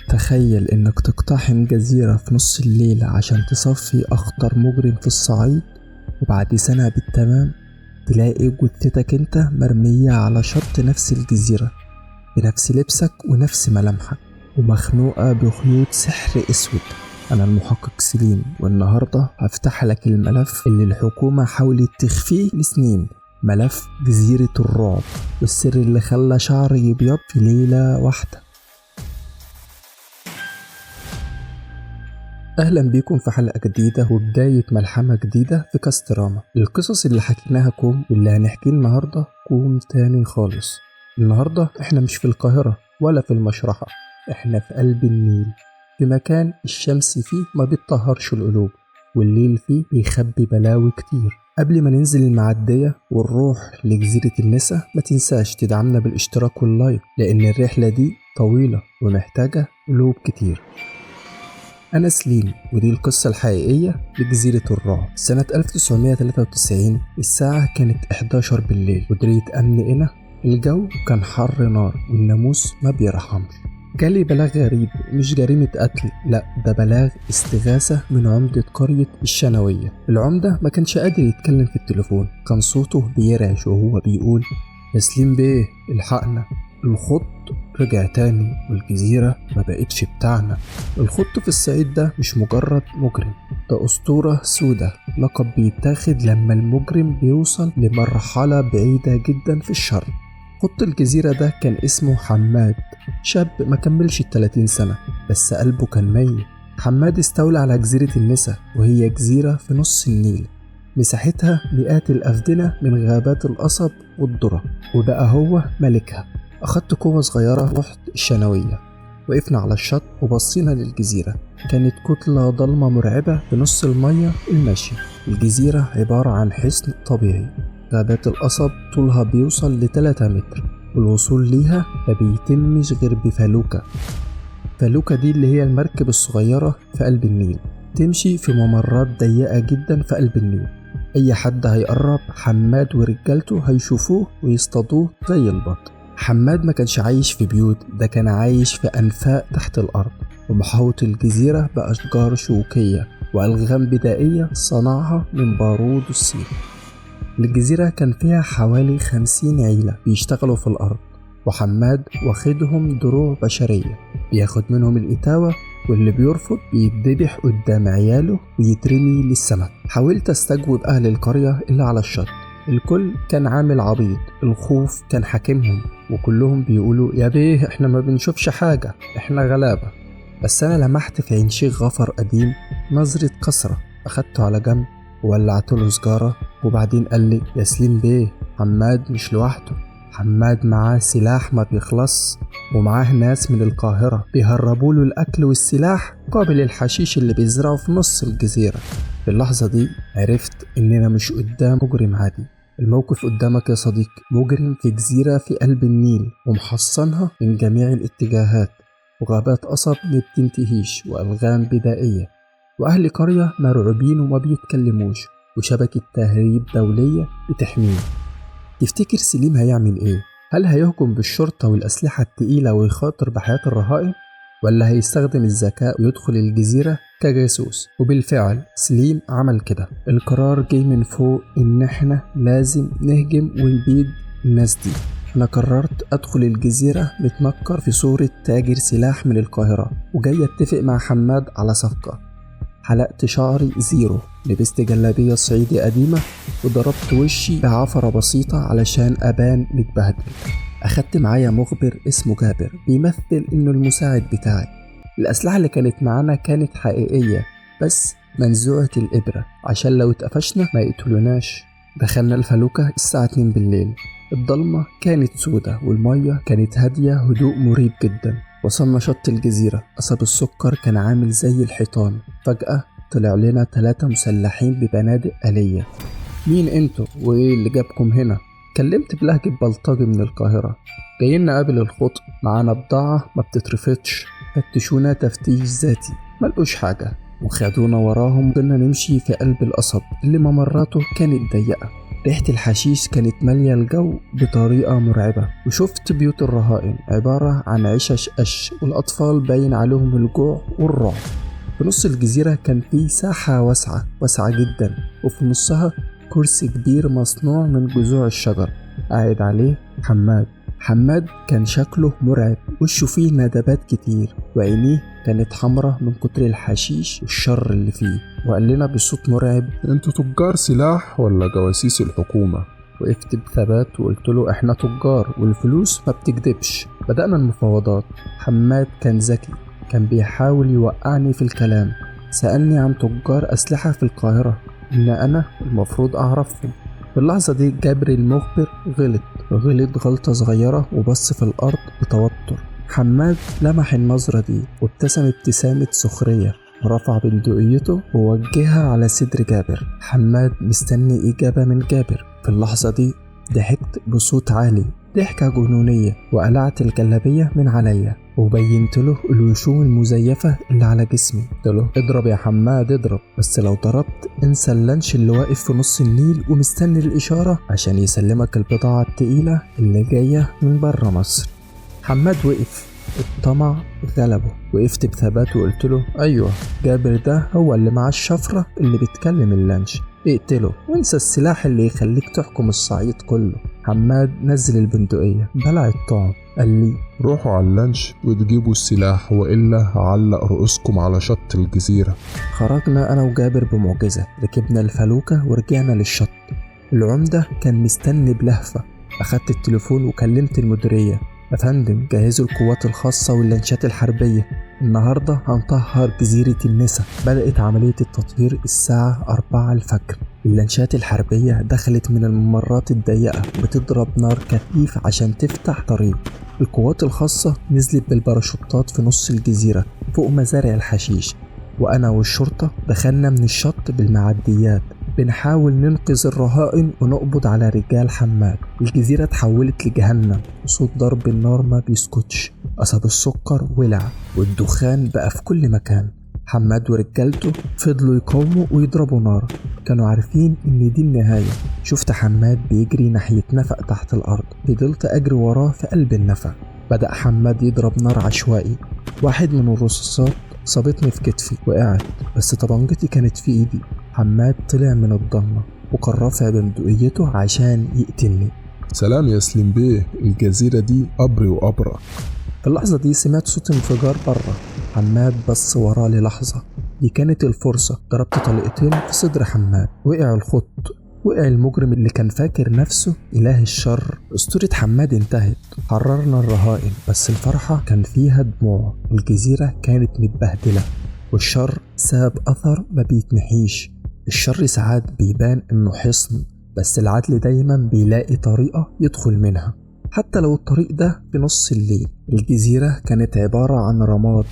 تخيل انك تقتحم جزيرة في نص الليل عشان تصفي اخطر مجرم في الصعيد، وبعد سنة بالتمام تلاقي جثتك انت مرمية على شط نفس الجزيرة بنفس لبسك ونفس ملامحك ومخنوقة بخيوط سحر اسود. انا المحقق سليم، والنهاردة هفتح لك الملف اللي الحكومة حاولت تخفيه لسنين، ملف جزيرة الرعب والسر اللي خلى شعري يبيض في ليلة واحدة. اهلا بيكم في حلقة جديدة وبداية ملحمة جديدة في كاستراما. القصص اللي حكيناها كوم واللي هنحكيه النهاردة كوم تاني خالص. النهاردة احنا مش في القاهرة ولا في المشرحة، احنا في قلب النيل، في مكان الشمس فيه ما بتطهرش القلوب والليل فيه بيخبي بلاوي كتير. قبل ما ننزل المعدية ونروح لجزيرة النسا ما تنساش تدعمنا بالاشتراك واللايك، لان الرحلة دي طويلة ومحتاجة قلوب كتير. أنا سليم ودي القصة الحقيقية لجزيرة الرعب. سنة 1993 الساعة كانت 11 بالليل، مديرية أمن هنا. الجو كان حر نار والناموس ما بيرحمش. جالي بلاغ غريب، مش جريمة قتل، لا ده بلاغ استغاثة من عمدة قرية الشنوية. العمدة ما كانش قادر يتكلم في التليفون، كان صوته بيرعش وهو بيقول: يا سليم بيه الحقنا، الخط رجع تاني والجزيرة ما بقتش بتاعنا. الخط في الصعيد ده مش مجرد مجرم، ده أسطورة سودة، لقب بيتاخد لما المجرم بيوصل لمرحلة بعيدة جدا في الشر. خط الجزيرة ده كان اسمه حماد، شاب ما كملش 30 سنة بس قلبه كان ميت. حماد استولى على جزيرة النسا، وهي جزيرة في نص النيل، مساحتها مئات الأفدنة من غابات القصب والذرة، وبقى هو ملكها. أخدت قوة صغيرة، رحت الشنوية، وقفنا على الشط وبصينا للجزيرة. كانت كتلة ضلمة مرعبة في نص المية الماشية. الجزيرة عبارة عن حصن طبيعي، غابات القصب طولها بيوصل ل3 متر، والوصول ليها ما بيتمش غير بفلوكة. فلوكة دي اللي هي المركب الصغيرة في قلب النيل، تمشي في ممرات ضيقة جدا في قلب النيل. أي حد هيقرب حماد ورجالته هيشوفوه ويصطادوه زي البط. حماد ما كانش عايش في بيوت، ده كان عايش في أنفاق تحت الأرض، ومحاوط الجزيرة بأشجار شوكية وألغام بدائية صنعها من بارود الصين. الجزيرة كان فيها حوالي 50 عيلة بيشتغلوا في الأرض، وحماد واخدهم دروع بشرية، بياخد منهم الإتاوة، واللي بيرفض بيتذبح قدام عياله ويترمي للسمك. حاولت استجوب أهل القرية اللي على الشط، الكل كان عامل عبيط، الخوف كان حاكمهم، وكلهم بيقولوا: يا بيه احنا ما بنشوفش حاجة، احنا غلابة. بس انا لمحت في عين شيخ غفر قديم نظرة كسرة، اخدته على جنب وولعت له سجارة، وبعدين قال لي: يا سليم بيه حماد مش لوحده، حماد معاه سلاح ما بيخلص، ومعاه ناس من القاهرة بيهربوا له الأكل والسلاح قابل الحشيش اللي بيزرعه في نص الجزيرة. في اللحظة دي عرفت إننا مش قدام مجرم عادي، الموقف قدامك يا صديقي مجرم في جزيرة في قلب النيل ومحصنها من جميع الاتجاهات، وغابات قصب ما بتنتهيش وألغام بدائية، وأهل قرية مرعوبين وما بيتكلموش، وشبكة تهريب دولية بتحميه. تفتكر سليم هيعمل ايه؟ هل هيهجم بالشرطة والأسلحة التقيلة ويخاطر بحياة الرهائن؟ ولا هيستخدم الذكاء ويدخل الجزيرة كجاسوس؟ وبالفعل سليم عمل كده. القرار جاي من فوق إن احنا لازم نهجم ونبيد الناس دي. أنا قررت أدخل الجزيرة متنكر في صورة تاجر سلاح من القاهرة، وجاي أتفق مع حماد على صفقة. حلقت شعري زيرو، لبست جلابية صعيدي قديمة، وضربت وشي بعفرة بسيطة علشان أبان متبهدل. أخدت معايا مخبر اسمه جابر بيمثل إنه المساعد بتاعي. الأسلحة اللي كانت معانا كانت حقيقية بس منزوعة الإبرة عشان لو اتقفشنا ما يقتلوناش. دخلنا الفلوكة الساعة 2 بالليل، الضلمة كانت سودة والمية كانت هادية هدوء مريب جدا. وصلنا شط الجزيرة، قصب السكر كان عامل زي الحيطان. فجأة طلع لنا 3 مسلحين ببنادق آلية. مين انتوا وايه اللي جابكم هنا؟ كلمت بلهجة بلطجي من القاهرة. جايين نقابل الخطأ، معانا بضاعة ما بتترفضش. فتشونا تفتيش ذاتي، ملقوش حاجة، وخدونا وراهم. كنا نمشي في قلب القصب اللي ممراته كانت ضيقة. ريحة الحشيش كانت مالية الجو بطريقة مرعبة، وشفت بيوت الرهائن عبارة عن عشش قش، والأطفال باين عليهم الجوع والرعب. في نص الجزيرة كان في ساحة واسعة جدا، وفي نصها كرسي كبير مصنوع من جذوع الشجر قاعد عليه حماد كان شكله مرعب، وشه فيه ندبات كتير، وعينيه كانت حمرة من كتر الحشيش والشر اللي فيه، وقال لنا بصوت مرعب: انتوا تجار سلاح ولا جواسيس الحكومة؟ وقفت بثبات وقلت له: احنا تجار والفلوس ما بتكدبش. بدأنا المفاوضات. حماد كان ذكي، كان بيحاول يوقعني في الكلام. سألني عن تجار أسلحة في القاهرة إن أنا المفروض أعرفهم. في اللحظة دي جابر المخبر غلط غلطة صغيرة وبص في الأرض بتوتر. حماد لمح النظرة دي وابتسم ابتسامة سخرية، رفع بندقيته ووجهها على صدر جابر. حماد مستني إجابة من جابر. في اللحظة دي ضحكت بصوت عالي، ضحكة جنونية، وقلعت الجلابية من عليا وبينت له الوشوم المزيفة اللي على جسمي. قلت له: اضرب يا حماد اضرب، بس لو ضربت انسى اللانش اللي واقف في نص النيل ومستني الإشارة عشان يسلمك البضاعة التقيلة اللي جاية من برا مصر. حماد وقف، الطمع غلبه. وقفت بثبات وقلت له: ايوه، جابر ده هو اللي مع الشفرة اللي بتكلم اللانش، اقتله وانسى السلاح اللي يخليك تحكم الصعيد كله. حماد نزل البندقية، بلع الطعم، قال لي: روحوا على اللانش وتجيبوا السلاح، وإلا هعلق رؤوسكم على شط الجزيرة. خرجنا أنا وجابر بمعجزة، ركبنا الفلوكة ورجعنا للشط. العمدة كان مستني بلهفة. أخدت التليفون وكلمت المديرية: يا فندم، جهزوا القوات الخاصة واللانشات الحربية، النهاردة هنطهر جزيرة النسا. بدأت عملية التطهير الساعة 4 الفجر. اللانشات الحربية دخلت من الممرات الضيقة بتضرب نار كثيف عشان تفتح طريق. القوات الخاصة نزلت بالباراشوتات في نص الجزيرة فوق مزارع الحشيش، وأنا والشرطة دخلنا من الشط بالمعديات بنحاول ننقذ الرهائن ونقبض على رجال حماد. الجزيرة اتحولت لجهنم، صوت ضرب النار ما بيسكتش، قصب السكر ولع والدخان بقى في كل مكان. حماد ورجالته فضلوا يقاوموا ويضربوا نار، كانوا عارفين ان دي النهاية. شفت حماد بيجري ناحية نفق تحت الأرض، فضلت أجري وراه في قلب النفق. بدأ حماد يضرب نار عشوائي، واحد من الرصاصات صابتني في كتفي، وقعت، بس طبنجتي كانت في ايدي. حماد طلع من الضلمة وكان رافع بندقيته عشان يقتلني. سلام يا سليم بيه، الجزيرة دي قبري وقبرك. في اللحظة دي سمعت صوت انفجار بره. حماد بص وراه للحظة، دي كانت الفرصة. ضربت طلقتين في صدر حماد، وقع الخط، وقع المجرم اللي كان فاكر نفسه إله الشر. أسطورة حماد انتهت، حررنا الرهائن، بس الفرحة كان فيها دموع. الجزيرة كانت متبهدلة، والشر ساب أثر ما بيتمحيش. الشر ساعات بيبان إنه حصن، بس العدل دايما بيلاقي طريقة يدخل منها، حتى لو الطريق ده في نص الليل. الجزيرة كانت عبارة عن رماد،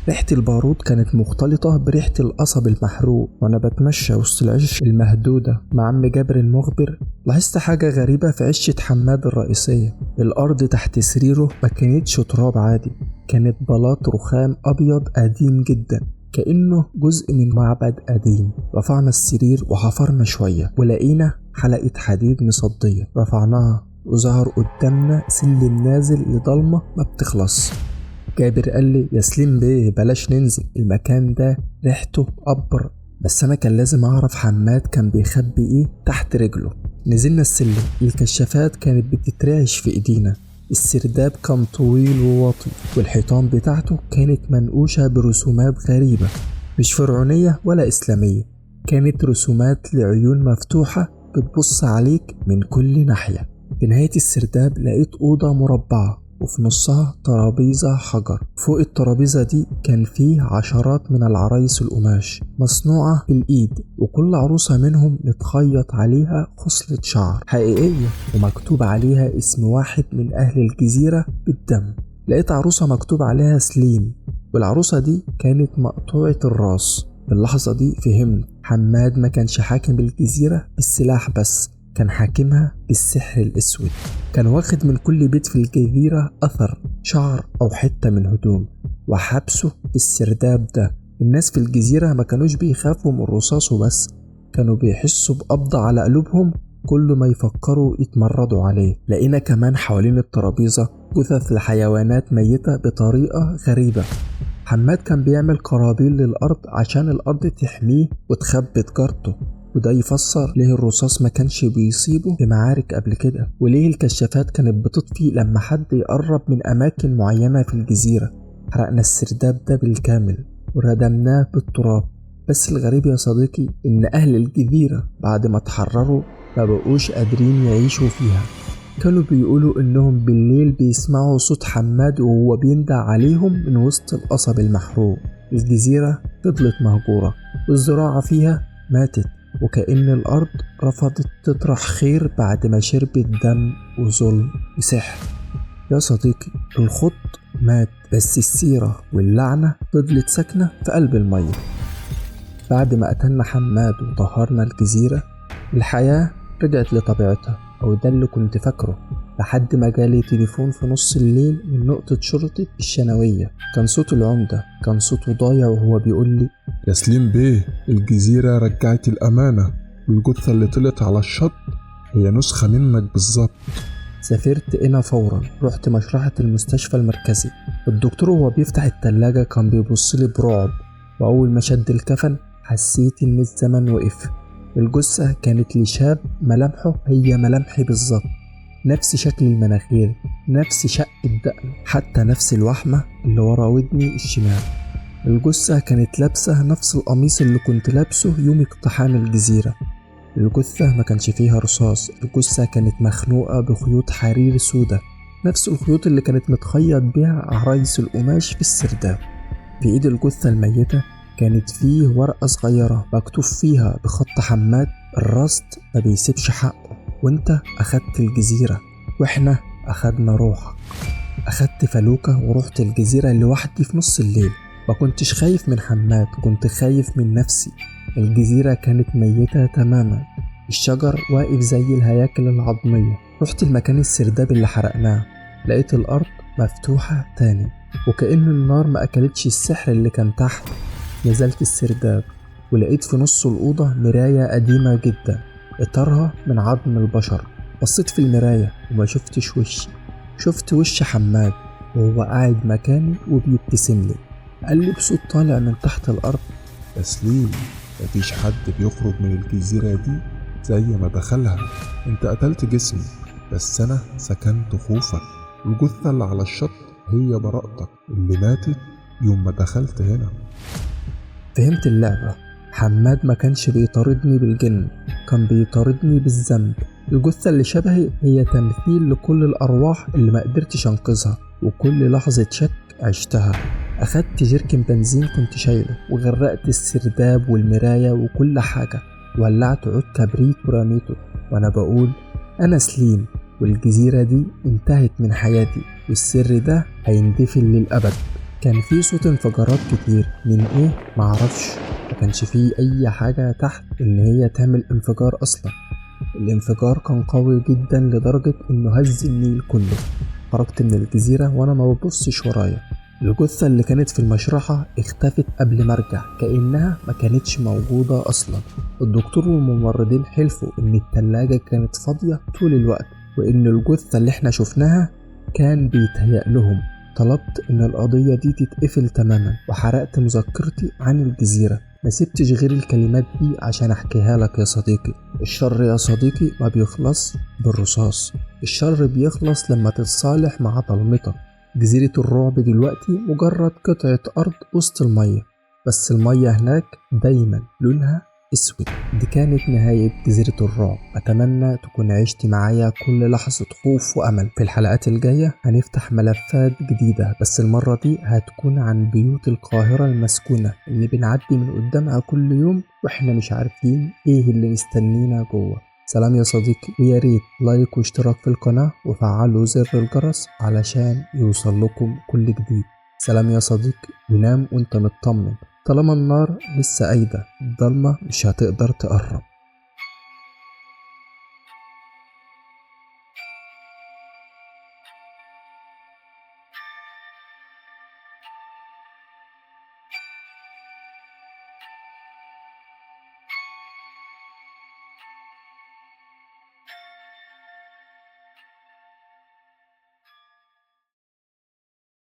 ريحة البارود كانت مختلطة بريحة القصب المحروق. وأنا بتمشى وسط العش المهدودة مع عم جابر المخبر، لاحظت حاجة غريبة في عشة حماد الرئيسية. الأرض تحت سريره ما كانتش تراب عادي، كانت بلاط رخام أبيض قديم جدا، كأنه جزء من معبد قديم. رفعنا السرير وحفرنا شوية ولقينا حلقة حديد مصدية، رفعناها وظهر قدامنا سلم نازل لضلمة ما بتخلص. جابر قال لي: يا سليم بيه، بلاش ننزل، المكان ده ريحته قبر. بس انا كان لازم اعرف حماد كان بيخبي ايه تحت رجله. نزلنا السلم، الكشافات كانت بتترعش في ايدينا، السرداب كان طويل وواطي، والحيطان بتاعته كانت منقوشة برسومات غريبة، مش فرعونية ولا إسلامية، كانت رسومات لعيون مفتوحة بتبص عليك من كل ناحية. في نهاية السرداب لقيت أوضة مربعة، وفي نصها ترابيزة حجر. فوق الترابيزة دي كان فيه عشرات من العرايس القماش مصنوعة بالإيد، وكل عروسة منهم متخيط عليها خصلة شعر حقيقية ومكتوب عليها اسم واحد من أهل الجزيرة بالدم. لقيت عروسة مكتوب عليها سليم، والعروسة دي كانت مقطوعة الراس. في اللحظة دي فهمت حماد ما كانش حاكم الجزيرة بالسلاح بس، كان حاكمها بالسحر الأسود. كان واخد من كل بيت في الجزيرة أثر شعر أو حتة من هدوم وحبسه في السرداب ده. الناس في الجزيرة ما كانوش بيخافوا من رصاصه بس، كانوا بيحسوا بقبضة على قلوبهم كل ما يفكروا يتمردوا عليه. لقينا كمان حوالين الترابيزة جثث لحيوانات ميتة بطريقة غريبة. حماد كان بيعمل قرابين للأرض عشان الأرض تحميه وتخبي تجارته، وده يفسر ليه الرصاص ما كانش بيصيبه في معارك قبل كده، وليه الكشافات كانت بتطفي لما حد يقرب من أماكن معينة في الجزيرة. حرقنا السرداب ده بالكامل وردمناه بالتراب. بس الغريب يا صديقي إن أهل الجزيرة بعد ما اتحرروا ما بقوش قادرين يعيشوا فيها. كانوا بيقولوا إنهم بالليل بيسمعوا صوت حماد وهو بيندع عليهم من وسط القصب المحروق. الجزيرة فضلت مهجورة والزراعة فيها ماتت، وكأن الأرض رفضت تطرح خير بعد ما شربت دم وظلم وسحر. يا صديقي الخط مات، بس السيرة واللعنة فضلت ساكنة في قلب المية. بعد ما قتلنا حماد وطهرنا الجزيرة، الحياة رجعت لطبيعتها، أو ده اللي كنت فاكره، لحد ما جالي تليفون في نص الليل من نقطة شرطة الشنوية. كان صوت العمدة، كان صوته ضايع وهو بيقول لي: يا سليم بيه، الجزيرة رجعت الأمانة، والجثة اللي طلعت على الشط هي نسخة منك بالظبط. سافرت هنا فورا، رحت مشرحة المستشفى المركزي. الدكتور وهو بيفتح التلاجة كان بيبصلي برعب، وأول ما شد الكفن حسيت إن الزمن وقف. الجثة كانت لشاب ملامحه هي ملامحي بالظبط، نفس شكل المناخير، نفس شق الدقن، حتى نفس الوحمة اللي ورا ودني الشمال. الجثة كانت لابسة نفس القميص اللي كنت لابسه يوم اقتحام الجزيرة. الجثة ما كانش فيها رصاص، الجثة كانت مخنوقة بخيوط حرير سودة، نفس الخيوط اللي كانت متخيط بيها عرايس القماش في السرداب. في ايد الجثة الميتة كانت فيه ورقة صغيرة مكتوب فيها بخط حماد: الرصد ما بيسيبش حقه، وانت اخدت الجزيرة واحنا اخدنا روحك. اخدت فلوكة ورحت الجزيرة لوحدي في نص الليل. ما كنتش خايف من حماد، كنت خايف من نفسي. الجزيرة كانت ميتة تماما، الشجر واقف زي الهياكل العظمية. رحت المكان السرداب اللي حرقناه، لقيت الأرض مفتوحة تاني، وكأن النار ما أكلتش السحر اللي كان تحت. نزلت السرداب ولقيت في نص الأوضة مراية قديمة جدا، إطارها من عظم البشر. بصيت في المراية وما شفتش وشي، شفت وش حماد وهو قاعد مكاني وبيبتسم لي. قال لي بصوت طالع من تحت الأرض: يا سليم، مفيش حد بيخرج من الجزيرة دي زي ما دخلها. انت قتلت جسمي، بس انا سكنت خوفك. الجثة اللي على الشط هي براءتك اللي ماتت يوم ما دخلت هنا. فهمت اللعبة. حماد ما كانش بيطاردني بالجن، كان بيطاردني بالذنب. الجثة اللي شبهي هي تمثيل لكل الأرواح اللي ما قدرتش أنقذها، وكل لحظة شك عشتها. أخدت جيركن بنزين كنت شايله وغرقت السرداب والمراية وكل حاجة، ولعت عود كبريت ورميته وأنا بقول: أنا سليم، والجزيرة دي انتهت من حياتي، والسر ده هيندفن للأبد. كان في صوت انفجارات كتير، من ايه معرفش، ما كانش فيه اي حاجة تحت ان هي تعمل انفجار اصلا. الانفجار كان قوي جدا لدرجة انه هز النيل كله. خرجت من الجزيرة وانا ما ببصش ورايا. الجثة اللي كانت في المشرحة اختفت قبل ما ارجع، كأنها ما كانتش موجودة اصلا. الدكتور والممرضين حلفوا ان التلاجة كانت فاضية طول الوقت، وان الجثة اللي احنا شفناها كان بيتهيأ لهم. طلبت ان القضية دي تتقفل تماما، وحرقت مذكرتي عن الجزيرة. ما سبتش غير الكلمات دي عشان احكيها لك يا صديقي. الشر يا صديقي ما بيخلص بالرصاص، الشر بيخلص لما تتصالح مع ظلمتك. جزيرة الرعب دلوقتي مجرد قطعة ارض وسط المية، بس المية هناك دايما لونها اسود. دي كانت نهاية جزيرة الرعب. اتمنى تكون عشت معايا كل لحظة خوف وامل. في الحلقات الجاية هنفتح ملفات جديدة، بس المرة دي هتكون عن بيوت القاهرة المسكونة اللي بنعدي من قدامها كل يوم واحنا مش عارفين ايه اللي مستنينا جوه. سلام يا صديقي، ويا ريت لايك واشتراك في القناة وفعلوا زر الجرس علشان يوصل لكم كل جديد. سلام يا صديقي، ونام وانت مطمن، طالما النار لسه قايدة الضلمة مش هتقدر تقرب.